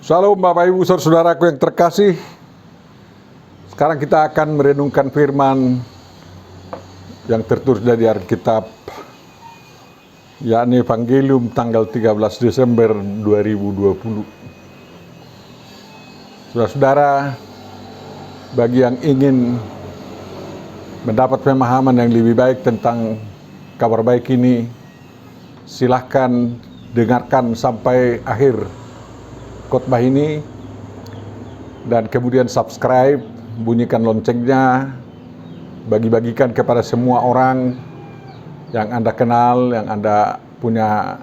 Shalom Bapak Ibu Saudaraku yang terkasih. Sekarang kita akan merenungkan firman yang tertulis dari Alkitab, yakni Evangelium tanggal 13 Desember 2020. Saudara-saudara, bagi yang ingin mendapat pemahaman yang lebih baik tentang kabar baik ini, silahkan dengarkan sampai akhir khotbah ini, dan kemudian subscribe, bunyikan loncengnya, bagi-bagikan kepada semua orang yang Anda kenal, yang Anda punya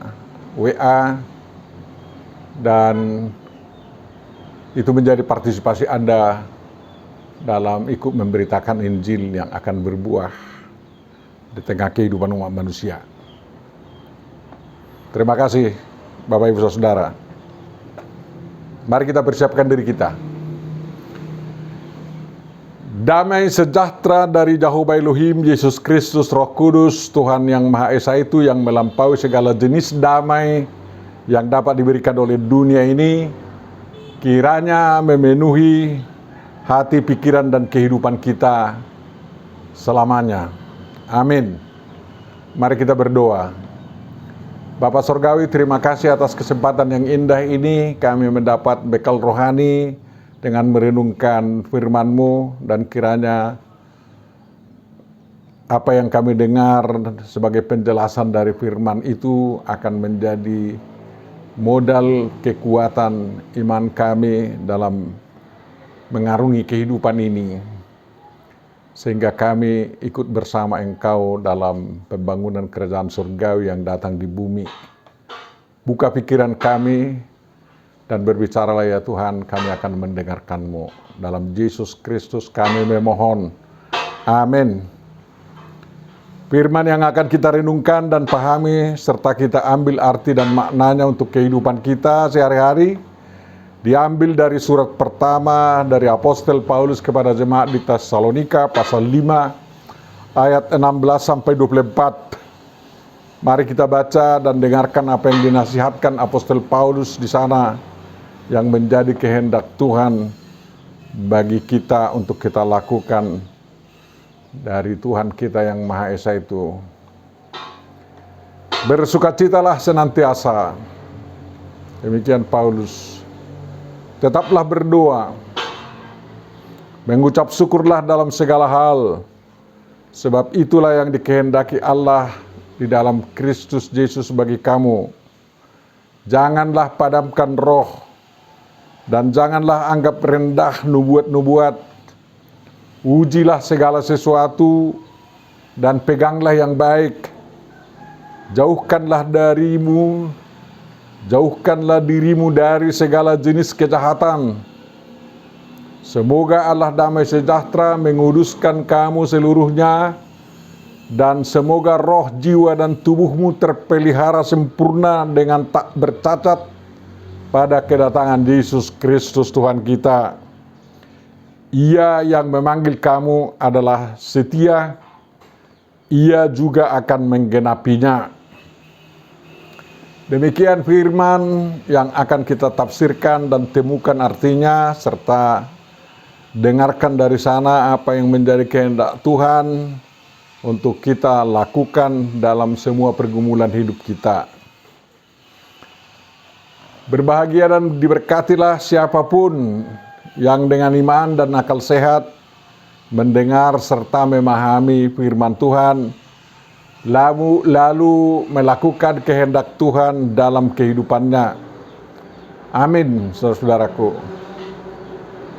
WA, dan itu menjadi partisipasi Anda dalam ikut memberitakan Injil yang akan berbuah di tengah kehidupan umat manusia. Terima kasih Bapak Ibu Saudara. Mari kita persiapkan diri kita. Damai sejahtera dari Jehovah Elohim, Yesus Kristus, Roh Kudus, Tuhan yang Maha Esa itu yang melampaui segala jenis damai yang dapat diberikan oleh dunia ini, kiranya memenuhi hati, pikiran, dan kehidupan kita selamanya. Amin. Mari kita berdoa. Bapak Sorgawi, terima kasih atas kesempatan yang indah ini. Kami mendapat bekal rohani dengan merenungkan firman-Mu, dan kiranya apa yang kami dengar sebagai penjelasan dari firman itu akan menjadi modal kekuatan iman kami dalam mengarungi kehidupan ini, sehingga kami ikut bersama Engkau dalam pembangunan kerajaan surgawi yang datang di bumi. Buka pikiran kami dan berbicaralah ya Tuhan, kami akan mendengarkan-Mu. Dalam Yesus Kristus kami memohon. Amin. Firman yang akan kita renungkan dan pahami, serta kita ambil arti dan maknanya untuk kehidupan kita sehari-hari, diambil dari surat pertama dari Apostel Paulus kepada jemaat di Tesalonika, pasal 5 ayat 16-24. Mari kita baca dan dengarkan apa yang dinasihatkan Apostel Paulus di sana, yang menjadi kehendak Tuhan bagi kita untuk kita lakukan dari Tuhan kita yang Maha Esa itu. Bersukacitalah senantiasa. Demikian Paulus. Tetaplah berdoa, mengucap syukurlah dalam segala hal, sebab itulah yang dikehendaki Allah di dalam Kristus Yesus bagi kamu. Janganlah padamkan roh, dan janganlah anggap rendah nubuat-nubuat. Ujilah segala sesuatu, dan peganglah yang baik. Jauhkanlah dirimu dari segala jenis kejahatan. Semoga Allah damai sejahtera menguduskan kamu seluruhnya, dan semoga roh, jiwa, dan tubuhmu terpelihara sempurna dengan tak bercacat pada kedatangan Yesus Kristus Tuhan kita. Ia yang memanggil kamu adalah setia, Ia juga akan menggenapinya. Demikian firman yang akan kita tafsirkan dan temukan artinya, serta dengarkan dari sana apa yang menjadi kehendak Tuhan untuk kita lakukan dalam semua pergumulan hidup kita. Berbahagia dan diberkatilah siapapun yang dengan iman dan akal sehat mendengar serta memahami firman Tuhan, lalu melakukan kehendak Tuhan dalam kehidupannya. Amin, saudaraku.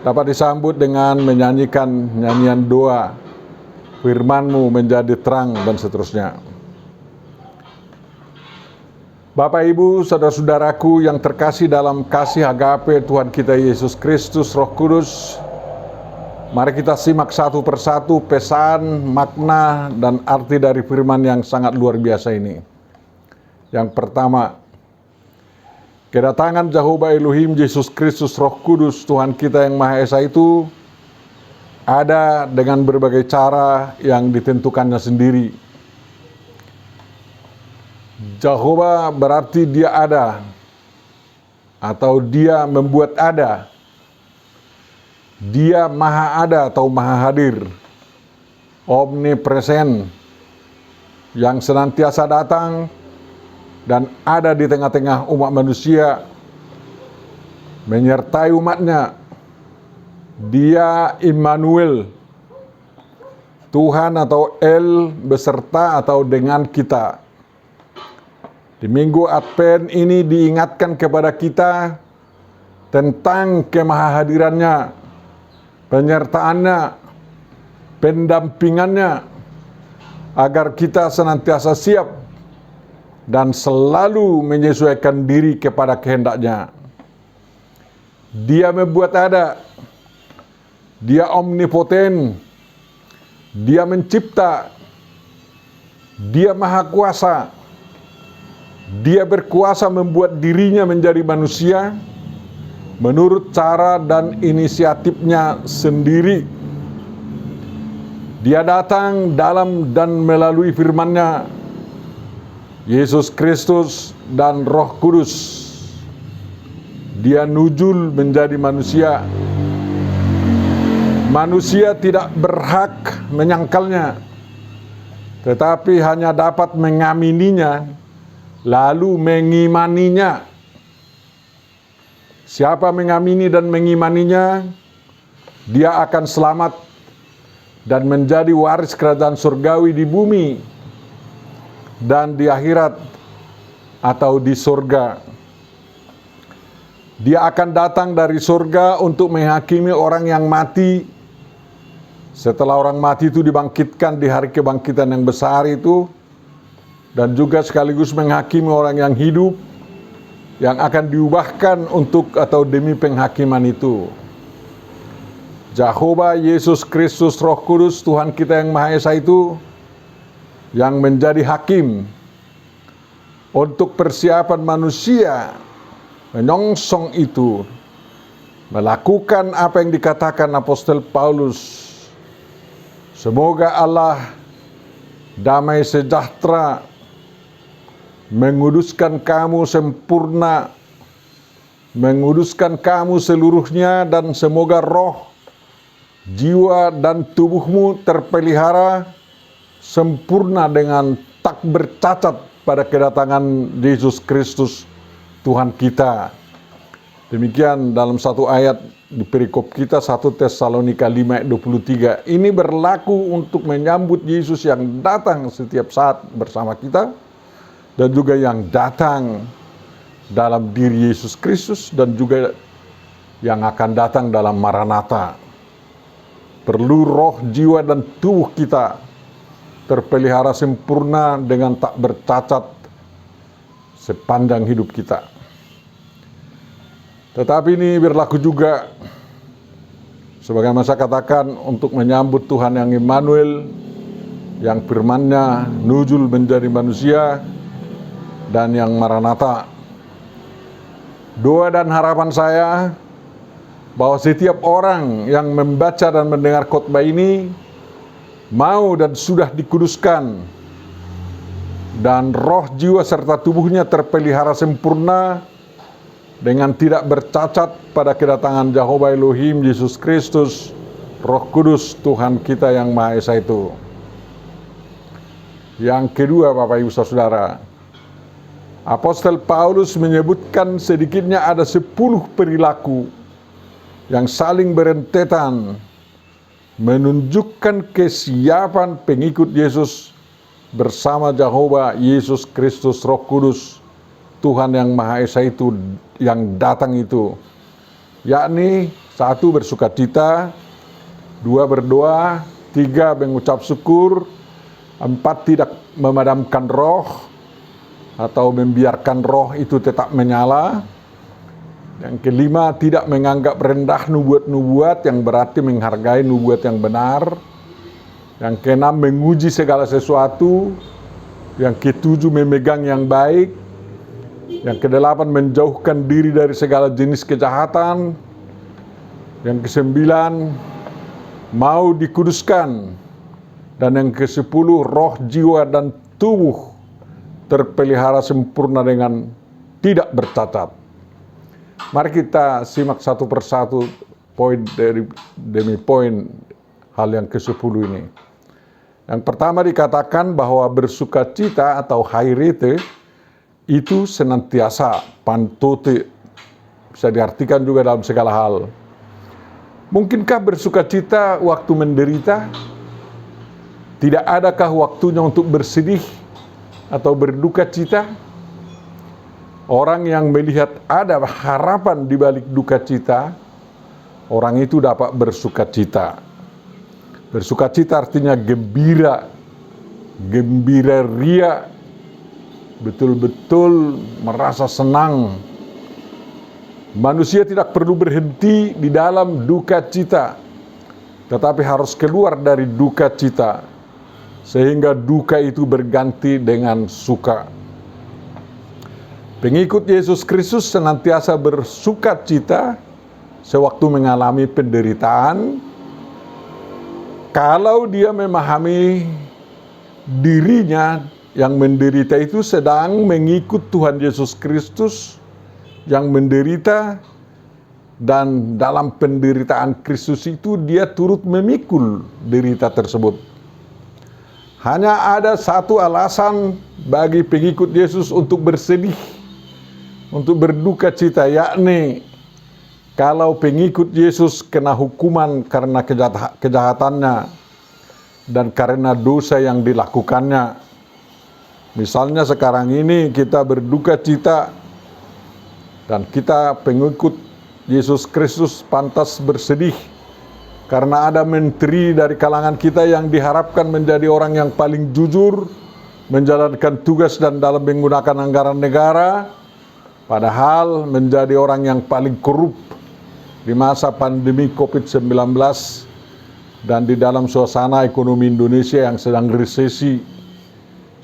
Dapat disambut dengan menyanyikan nyanyian doa, firman-Mu menjadi terang, dan seterusnya. Bapak Ibu, saudara-saudaraku yang terkasih dalam kasih agape Tuhan kita Yesus Kristus, Roh Kudus, mari kita simak satu persatu pesan, makna, dan arti dari firman yang sangat luar biasa ini. Yang pertama, kedatangan Jehovah Elohim, Yesus Kristus, Roh Kudus, Tuhan kita yang Maha Esa itu ada dengan berbagai cara yang ditentukannya sendiri. Jehovah berarti Dia ada. atau Dia membuat ada. Dia maha ada atau maha hadir, omnipresent, yang senantiasa datang dan ada di tengah-tengah umat manusia, menyertai umatnya. Dia Immanuel, Tuhan atau El beserta atau dengan kita. Di minggu Advent ini diingatkan kepada kita tentang kemahahadirannya, penyertaannya, pendampingannya, agar kita senantiasa siap dan selalu menyesuaikan diri kepada kehendak-Nya. Dia membuat ada, Dia omnipoten, Dia mencipta, Dia maha kuasa, Dia berkuasa membuat dirinya menjadi manusia menurut cara dan inisiatifnya sendiri. Dia datang dalam dan melalui firman-Nya, Yesus Kristus dan Roh Kudus. Dia nuzul menjadi manusia. Manusia tidak berhak menyangkalnya, tetapi hanya dapat mengamininya, lalu mengimaninya. Siapa mengamini dan mengimaninya, dia akan selamat dan menjadi waris kerajaan surgawi di bumi dan di akhirat atau di surga. Dia akan datang dari surga untuk menghakimi orang yang mati setelah orang mati itu dibangkitkan di hari kebangkitan yang besar itu, dan juga sekaligus menghakimi orang yang hidup yang akan diubahkan untuk atau demi penghakiman itu. Jehovah, Yesus Kristus, Roh Kudus, Tuhan kita yang Maha Esa itu yang menjadi hakim untuk persiapan manusia menyongsong itu, melakukan apa yang dikatakan Apostel Paulus. Semoga Allah damai sejahtera menguduskan kamu sempurna, menguduskan kamu seluruhnya, dan semoga roh, jiwa, dan tubuhmu terpelihara sempurna dengan tak bercacat pada kedatangan Yesus Kristus Tuhan kita. Demikian dalam satu ayat di perikop kita 1 Tesalonika 5 ayat 23. Ini berlaku untuk menyambut Yesus yang datang setiap saat bersama kita, dan juga yang datang dalam diri Yesus Kristus, dan juga yang akan datang dalam Maranatha. Perlu roh, jiwa, dan tubuh kita terpelihara sempurna dengan tak bercacat sepanjang hidup kita. Tetapi ini berlaku juga, sebagaimana saya katakan, untuk menyambut Tuhan yang Immanuel, yang firman-Nya nuzul menjadi manusia, dan yang Maranatha. Doa dan harapan saya bahwa setiap orang yang membaca dan mendengar khotbah ini mau dan sudah dikuduskan, dan roh, jiwa, serta tubuhnya terpelihara sempurna dengan tidak bercacat pada kedatangan Jehovah Elohim, Yesus Kristus, Roh Kudus, Tuhan kita yang Maha Esa itu. Yang kedua, Bapak Ibu Saudara, Apostel Paulus menyebutkan sedikitnya ada 10 perilaku yang saling berentetan menunjukkan kesiapan pengikut Yesus bersama Jehovah, Yesus Kristus, Roh Kudus, Tuhan yang Maha Esa itu yang datang itu. Yakni 1, bersukacita, 2, berdoa, 3, mengucap syukur, 4, tidak memadamkan roh atau membiarkan roh itu tetap menyala. Yang kelima, tidak menganggap rendah nubuat-nubuat, yang berarti menghargai nubuat yang benar. Yang keenam, menguji segala sesuatu. Yang ketujuh, memegang yang baik. Yang kedelapan, menjauhkan diri dari segala jenis kejahatan. Yang kesembilan, mau dikuduskan. Dan yang ke-10, roh, jiwa, dan tubuh terpelihara sempurna dengan tidak bercacat. Mari kita simak satu persatu poin demi poin hal yang ke-10 ini. Yang pertama dikatakan bahwa bersukacita atau hairete itu senantiasa, pantote, bisa diartikan juga dalam segala hal. Mungkinkah bersukacita waktu menderita? Tidak adakah waktunya untuk bersedih atau berduka cita? Orang yang melihat ada harapan di balik duka cita, orang itu dapat bersukacita. Bersukacita artinya gembira, gembira ria, betul-betul merasa senang. Manusia tidak perlu berhenti di dalam duka cita, tetapi harus keluar dari duka cita, sehingga duka itu berganti dengan suka. Pengikut Yesus Kristus senantiasa bersukacita sewaktu mengalami penderitaan, kalau dia memahami dirinya yang menderita itu sedang mengikut Tuhan Yesus Kristus yang menderita, dan dalam penderitaan Kristus itu dia turut memikul derita tersebut. Hanya ada satu alasan bagi pengikut Yesus untuk bersedih, untuk berduka cita, yakni kalau pengikut Yesus kena hukuman karena kejahatannya dan karena dosa yang dilakukannya. Misalnya sekarang ini kita berduka cita dan kita pengikut Yesus Kristus pantas bersedih karena ada menteri dari kalangan kita yang diharapkan menjadi orang yang paling jujur, menjalankan tugas dan dalam menggunakan anggaran negara, padahal menjadi orang yang paling korup di masa pandemi COVID-19 dan di dalam suasana ekonomi Indonesia yang sedang resesi,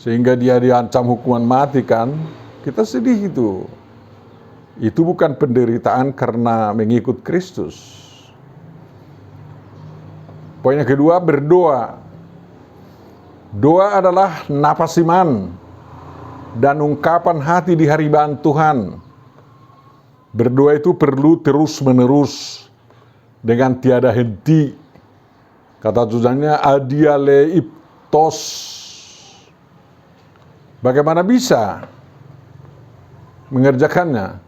sehingga dia diancam hukuman mati kan, kita sedih itu. Itu bukan penderitaan karena mengikut Kristus. Poin yang kedua, berdoa. Doa adalah napas iman dan ungkapan hati di hadirat Tuhan. Berdoa itu perlu terus-menerus dengan tiada henti. Kata tujuannya adiale iptos. Bagaimana bisa mengerjakannya?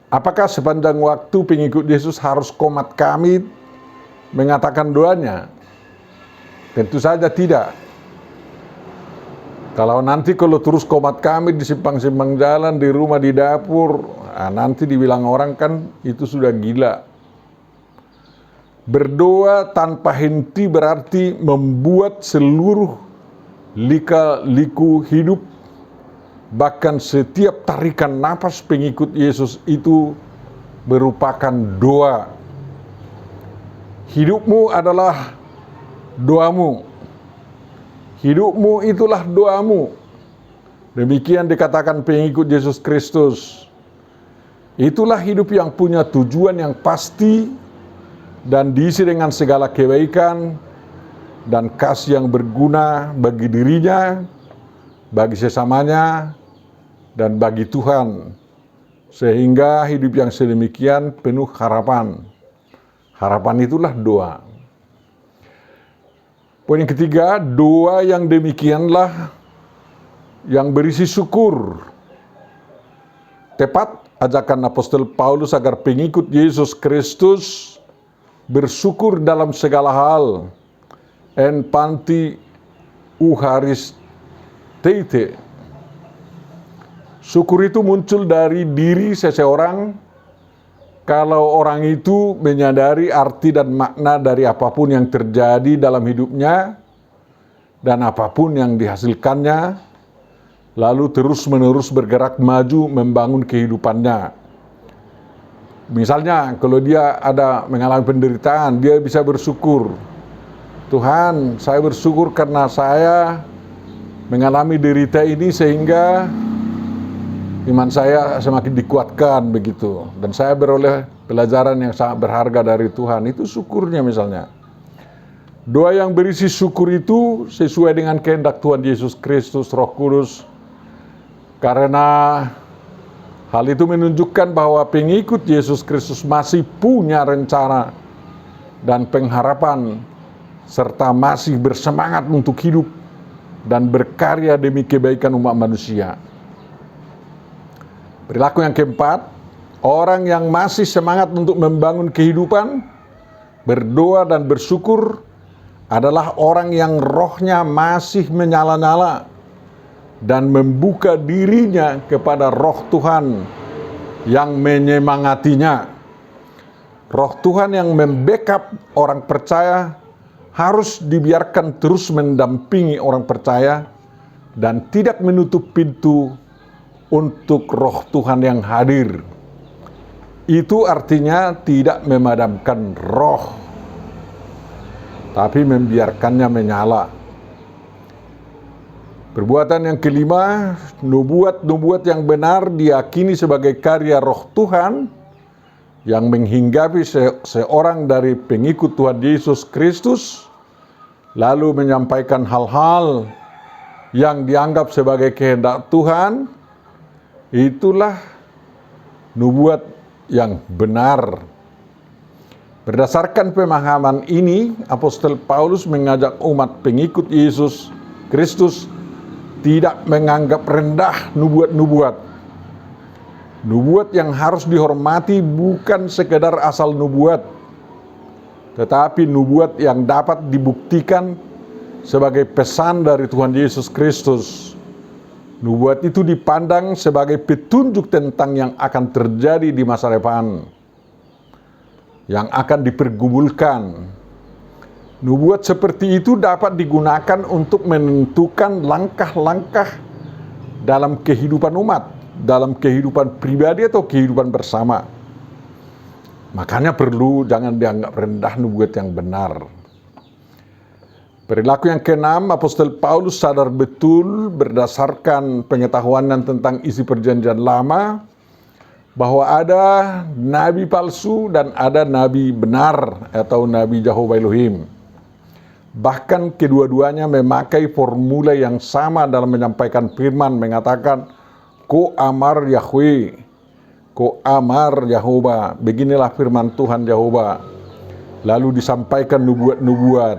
Apakah sepanjang waktu pengikut Yesus harus komat kamit mengatakan doanya? Tentu saja tidak. Kalau terus komat kamit di simpang-simpang jalan, di rumah, di dapur, nanti dibilang orang kan itu sudah gila. Berdoa tanpa henti berarti membuat seluruh lika-liku hidup, bahkan setiap tarikan nafas pengikut Yesus itu merupakan doa. Hidupmu adalah doamu. Hidupmu itulah doamu. Demikian dikatakan pengikut Yesus Kristus. Itulah hidup yang punya tujuan yang pasti dan diisi dengan segala kebaikan dan kasih yang berguna bagi dirinya, bagi sesamanya, dan bagi Tuhan, sehingga hidup yang sedemikian penuh harapan. Harapan itulah doa. Poin yang ketiga, doa yang demikianlah yang berisi syukur. Tepat ajakan apostol Paulus agar pengikut Yesus Kristus bersyukur dalam segala hal. En panti uharistete. Syukur itu muncul dari diri seseorang kalau orang itu menyadari arti dan makna dari apapun yang terjadi dalam hidupnya dan apapun yang dihasilkannya, lalu terus-menerus bergerak maju membangun kehidupannya. Misalnya kalau dia ada mengalami penderitaan, dia bisa bersyukur. Tuhan, saya bersyukur karena saya mengalami derita ini sehingga iman saya semakin dikuatkan begitu. Dan saya beroleh pelajaran yang sangat berharga dari Tuhan. Itu syukurnya misalnya. Doa yang berisi syukur itu sesuai dengan kehendak Tuhan Yesus Kristus, Roh Kudus. Karena Hal itu menunjukkan bahwa pengikut Yesus Kristus masih punya rencana dan pengharapan, serta masih bersemangat untuk hidup dan berkarya demi kebaikan umat manusia. Perilaku yang keempat, orang yang masih semangat untuk membangun kehidupan, berdoa dan bersyukur adalah orang yang rohnya masih menyala-nyala dan membuka dirinya kepada roh Tuhan yang menyemangatinya. Roh Tuhan yang membackup orang percaya harus dibiarkan terus mendampingi orang percaya dan tidak menutup pintu untuk roh Tuhan yang hadir. Itu artinya tidak memadamkan roh, tapi membiarkannya menyala. Perbuatan yang kelima, nubuat-nubuat yang benar diyakini sebagai karya roh Tuhan yang menghinggapi seorang dari pengikut Tuhan Yesus Kristus, lalu menyampaikan hal-hal yang dianggap sebagai kehendak Tuhan. Itulah nubuat yang benar. Berdasarkan pemahaman ini, Apostol Paulus mengajak umat pengikut Yesus Kristus tidak menganggap rendah nubuat-nubuat. Nubuat yang harus dihormati bukan sekedar asal nubuat, tetapi nubuat yang dapat dibuktikan sebagai pesan dari Tuhan Yesus Kristus. Nubuat itu dipandang sebagai petunjuk tentang yang akan terjadi di masa depan, yang akan dipergumulkan. Nubuat seperti itu dapat digunakan untuk menentukan langkah-langkah dalam kehidupan umat, dalam kehidupan pribadi atau kehidupan bersama. Makanya jangan dianggap rendah nubuat yang benar. Perilaku yang keenam, Apostol Paulus sadar betul berdasarkan pengetahuan tentang isi perjanjian lama bahwa ada nabi palsu dan ada nabi benar atau nabi Jehovah Elohim. Bahkan kedua-duanya memakai formula yang sama dalam menyampaikan firman, mengatakan Ko amar Yahweh, Ko amar Yahova, beginilah firman Tuhan Yahova. Lalu disampaikan nubuat-nubuat.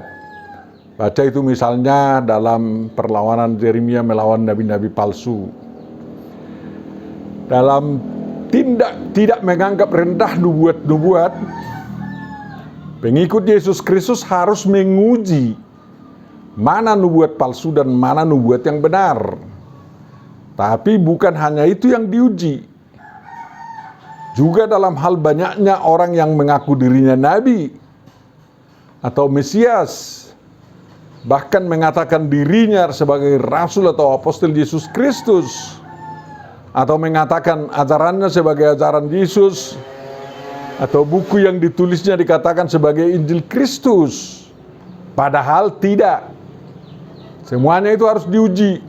Baca itu misalnya dalam perlawanan Yeremia melawan nabi-nabi palsu. Dalam tidak menganggap rendah nubuat-nubuat, pengikut Yesus Kristus harus menguji mana nubuat palsu dan mana nubuat yang benar. Tapi bukan hanya itu yang diuji. Juga dalam hal banyaknya orang yang mengaku dirinya nabi atau Mesias, bahkan mengatakan dirinya sebagai rasul atau apostol Yesus Kristus, atau mengatakan ajarannya sebagai ajaran Yesus, atau buku yang ditulisnya dikatakan sebagai Injil Kristus. Padahal tidak. Semuanya itu harus diuji.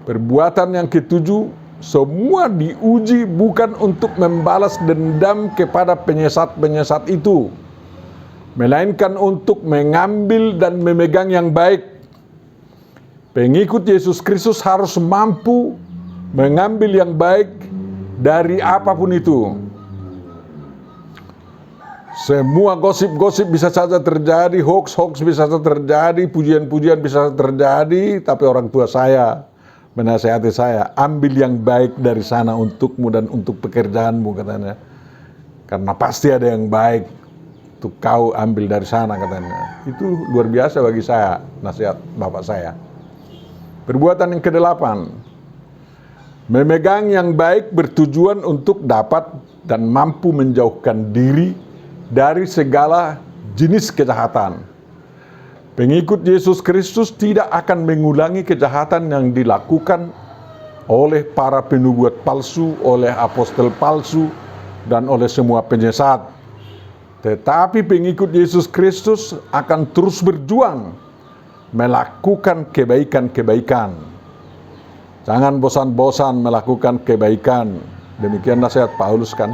Perbuatan yang ketujuh, semua diuji bukan untuk membalas dendam kepada penyesat-penyesat itu, melainkan untuk mengambil dan memegang yang baik. Pengikut Yesus Kristus harus mampu mengambil yang baik dari apapun itu. Semua gosip-gosip bisa saja terjadi, hoax-hoax bisa saja terjadi, pujian-pujian bisa saja terjadi, tapi orang tua saya menasihati saya, ambil yang baik dari sana untukmu dan untuk pekerjaanmu, katanya. Karena pasti ada yang baik untuk kau ambil dari sana, katanya. Itu luar biasa bagi saya, nasihat bapak saya. Perbuatan yang kedelapan, memegang yang baik bertujuan untuk dapat dan mampu menjauhkan diri dari segala jenis kejahatan. Pengikut Yesus Kristus tidak akan mengulangi kejahatan yang dilakukan oleh para penubuat palsu, oleh apostol palsu, dan oleh semua penyesat. Tetapi pengikut Yesus Kristus akan terus berjuang melakukan kebaikan-kebaikan. Jangan bosan-bosan melakukan kebaikan. Demikian nasihat Paulus kan.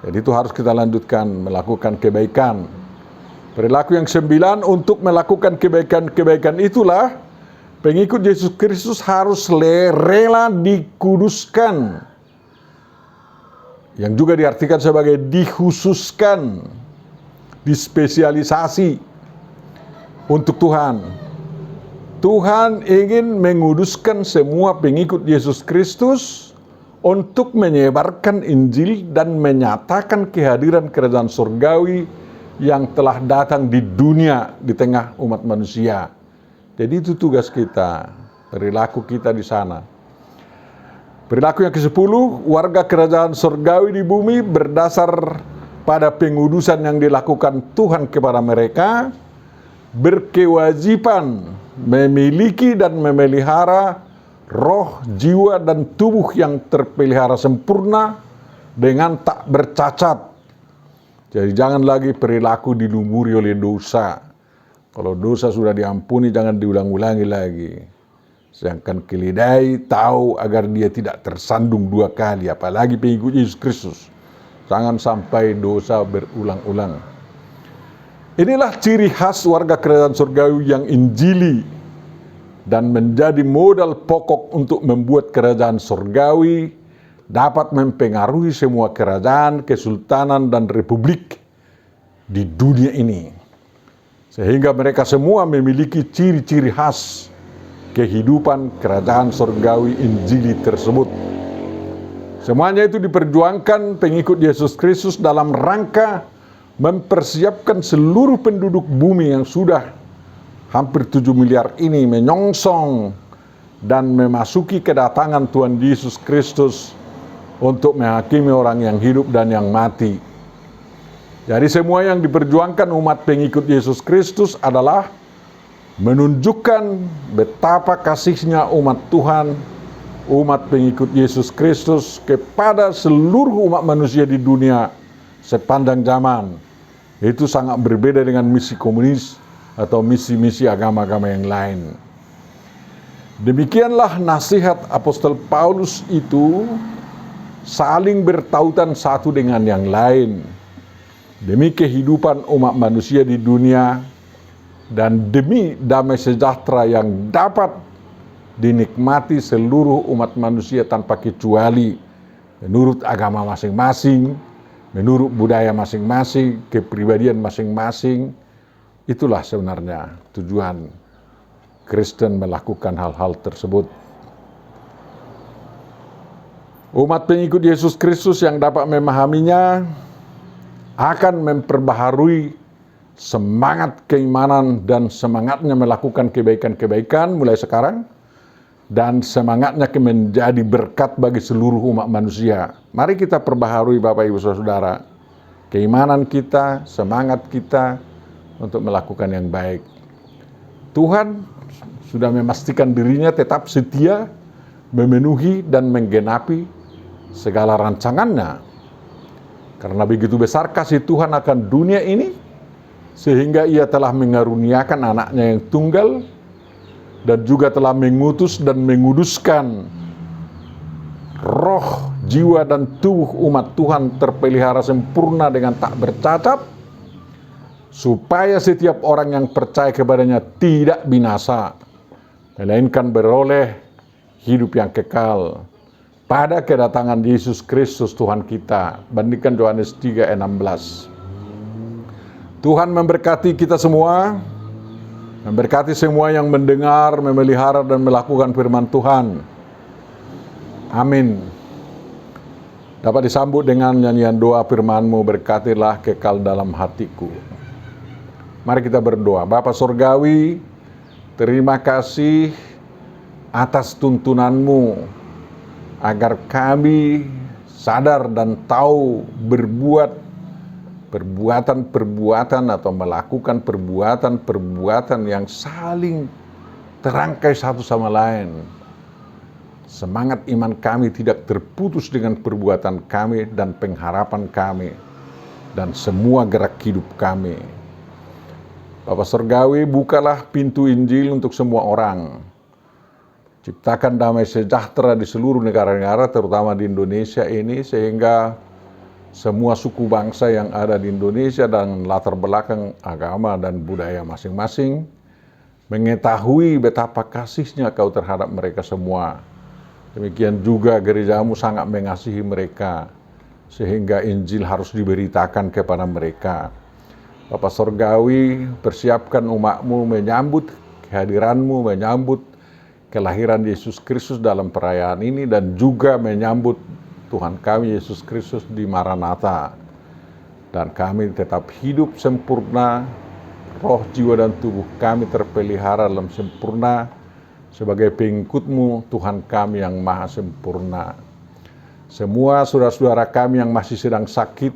Jadi itu harus kita lanjutkan, melakukan kebaikan. Perilaku yang 9, untuk melakukan kebaikan-kebaikan itulah Pengikut Yesus Kristus harus rela dikuduskan, yang juga diartikan sebagai dikhususkan, dispesialisasi untuk Tuhan. Tuhan ingin menguduskan semua pengikut Yesus Kristus untuk menyebarkan Injil dan menyatakan kehadiran kerajaan surgawi yang telah datang di dunia di tengah umat manusia. Jadi itu tugas kita, perilaku kita di sana. Perilaku yang ke-10, warga kerajaan surgawi di bumi berdasar pada pengudusan yang dilakukan Tuhan kepada mereka, berkewajiban memiliki dan memelihara roh, jiwa, dan tubuh yang terpelihara sempurna dengan tak bercacat. Jadi jangan lagi perilaku dilumuri oleh dosa. Kalau dosa sudah diampuni, jangan diulang-ulangi lagi. Sedangkan keledai tahu agar dia tidak tersandung 2 kali, apalagi pengikut Yesus Kristus. Jangan sampai dosa berulang-ulang. Inilah ciri khas warga kerajaan surgawi yang injili dan menjadi modal pokok untuk membuat kerajaan surgawi dapat mempengaruhi semua kerajaan, kesultanan, dan republik di dunia ini. Sehingga mereka semua memiliki ciri-ciri khas kehidupan kerajaan surgawi Injili tersebut. Semuanya itu diperjuangkan pengikut Yesus Kristus dalam rangka mempersiapkan seluruh penduduk bumi yang sudah hampir 7 miliar ini menyongsong dan memasuki kedatangan Tuhan Yesus Kristus untuk menghakimi orang yang hidup dan yang mati. Jadi semua yang diperjuangkan umat pengikut Yesus Kristus adalah menunjukkan betapa kasihnya umat Tuhan, umat pengikut Yesus Kristus kepada seluruh umat manusia di dunia sepanjang zaman. Itu sangat berbeda dengan misi komunis atau misi-misi agama-agama yang lain. Demikianlah nasihat Apostol Paulus itu saling bertautan satu dengan yang lain demi kehidupan umat manusia di dunia dan demi damai sejahtera yang dapat dinikmati seluruh umat manusia tanpa kecuali menurut agama masing-masing, menurut budaya masing-masing, kepribadian masing-masing. Itulah sebenarnya tujuan Kristen melakukan hal-hal tersebut. Umat pengikut Yesus Kristus yang dapat memahaminya akan memperbaharui semangat keimanan dan semangatnya melakukan kebaikan-kebaikan mulai sekarang, dan semangatnya menjadi berkat bagi seluruh umat manusia. Mari kita perbaharui Bapak Ibu Saudara, keimanan kita, semangat kita untuk melakukan yang baik. Tuhan sudah memastikan dirinya tetap setia memenuhi dan menggenapi segala rancangannya. Karena begitu besar kasih Tuhan akan dunia ini, sehingga ia telah mengaruniakan anaknya yang tunggal, dan juga telah mengutus dan menguduskan roh, jiwa, dan tubuh umat Tuhan terpelihara sempurna dengan tak bercacat, supaya setiap orang yang percaya kepadanya tidak binasa, melainkan beroleh hidup yang kekal pada kedatangan Yesus Kristus Tuhan kita. Bandingkan Yohanes 3:16. Tuhan memberkati kita semua, memberkati semua yang mendengar, memelihara, dan melakukan firman Tuhan. Amin. Dapat disambut dengan nyanyian doa firman-Mu, berkatilah kekal dalam hatiku. Mari kita berdoa. Bapa Surgawi, terima kasih atas tuntunan-Mu agar kami sadar dan tahu berbuat perbuatan-perbuatan atau melakukan perbuatan-perbuatan yang saling terangkai satu sama lain. Semangat iman kami tidak terputus dengan perbuatan kami dan pengharapan kami dan semua gerak hidup kami. Bapa Surgawi, bukalah pintu Injil untuk semua orang. Ciptakan damai sejahtera di seluruh negara-negara, terutama di Indonesia ini, sehingga semua suku bangsa yang ada di Indonesia dan latar belakang agama dan budaya masing-masing mengetahui betapa kasihnya Kau terhadap mereka semua. Demikian juga gerejamu sangat mengasihi mereka, sehingga Injil harus diberitakan kepada mereka. Bapa Sorgawi, persiapkan umat-Mu menyambut kehadiran-Mu, menyambut kelahiran Yesus Kristus dalam perayaan ini, dan juga menyambut Tuhan kami Yesus Kristus di Maranatha. Dan kami tetap hidup sempurna, roh, jiwa, dan tubuh kami terpelihara dalam sempurna sebagai pengikut-Mu, Tuhan kami yang maha sempurna. Semua saudara-saudara kami yang masih sedang sakit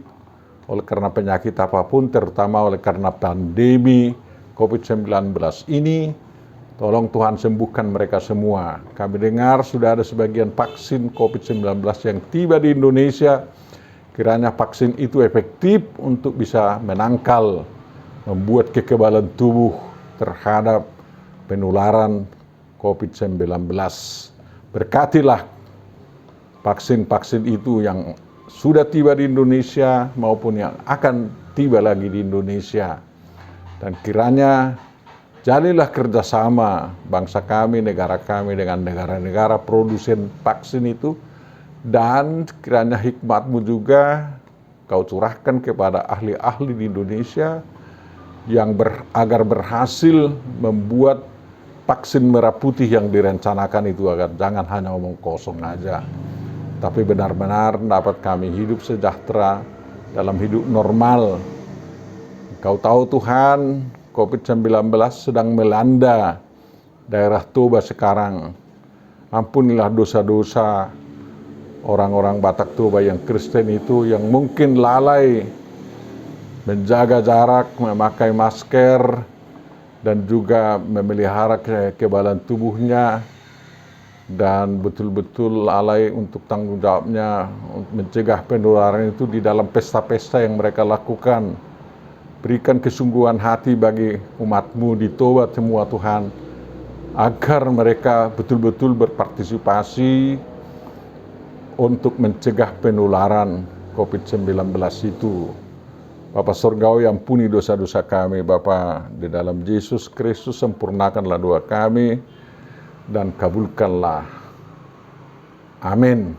oleh karena penyakit apapun, terutama oleh karena pandemi COVID-19 ini, tolong Tuhan sembuhkan mereka semua. Kami dengar sudah ada sebagian vaksin COVID-19 yang tiba di Indonesia. Kiranya vaksin itu efektif untuk bisa menangkal, membuat kekebalan tubuh terhadap penularan COVID-19. Berkatilah vaksin-vaksin itu yang sudah tiba di Indonesia maupun yang akan tiba lagi di Indonesia. Dan kiranya jadilah kerjasama bangsa kami, negara kami dengan negara-negara produsen vaksin itu, dan kiranya hikmat-Mu juga Kau curahkan kepada ahli-ahli di Indonesia yang agar berhasil membuat vaksin merah putih yang direncanakan itu, agar jangan hanya omong kosong aja, tapi benar-benar dapat kami hidup sejahtera dalam hidup normal. Kau tahu Tuhan, COVID-19 sedang melanda daerah Toba sekarang. Ampunilah dosa-dosa orang-orang Batak Toba yang Kristen itu, yang mungkin lalai menjaga jarak, memakai masker, dan juga memelihara kekebalan tubuhnya, dan betul-betul lalai untuk tanggung jawabnya untuk mencegah penularan itu di dalam pesta-pesta yang mereka lakukan. Berikan kesungguhan hati bagi umat-Mu di Toba semua Tuhan, agar mereka betul-betul berpartisipasi untuk mencegah penularan COVID-19 itu. Bapa Sorgawi, ampuni dosa-dosa kami Bapa, di dalam Yesus Kristus sempurnakanlah doa kami dan kabulkanlah. Amin.